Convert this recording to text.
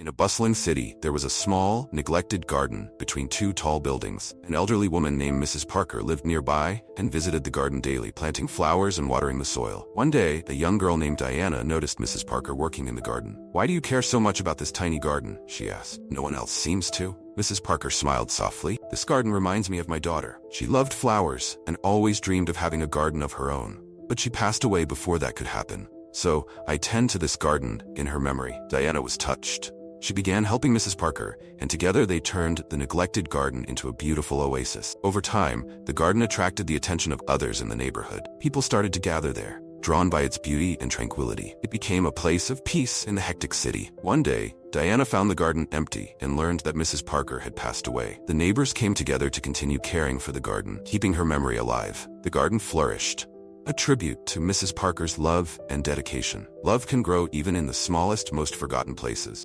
In a bustling city, there was a small, neglected garden between two tall buildings. An elderly woman named Mrs. Parker lived nearby and visited the garden daily, planting flowers and watering the soil. One day, a young girl named Diana noticed Mrs. Parker working in the garden. "Why do you care so much about this tiny garden?" she asked. "No one else seems to." Mrs. Parker smiled softly. "This garden reminds me of my daughter. She loved flowers and always dreamed of having a garden of her own. But she passed away before that could happen. So, I tend to this garden in her memory." Diana was touched. She began helping Mrs. Parker, and together they turned the neglected garden into a beautiful oasis. Over time, the garden attracted the attention of others in the neighborhood. People started to gather there, drawn by its beauty and tranquility. It became a place of peace in the hectic city. One day, Diana found the garden empty and learned that Mrs. Parker had passed away. The neighbors came together to continue caring for the garden, keeping her memory alive. The garden flourished, a tribute to Mrs. Parker's love and dedication. Love can grow even in the smallest, most forgotten places.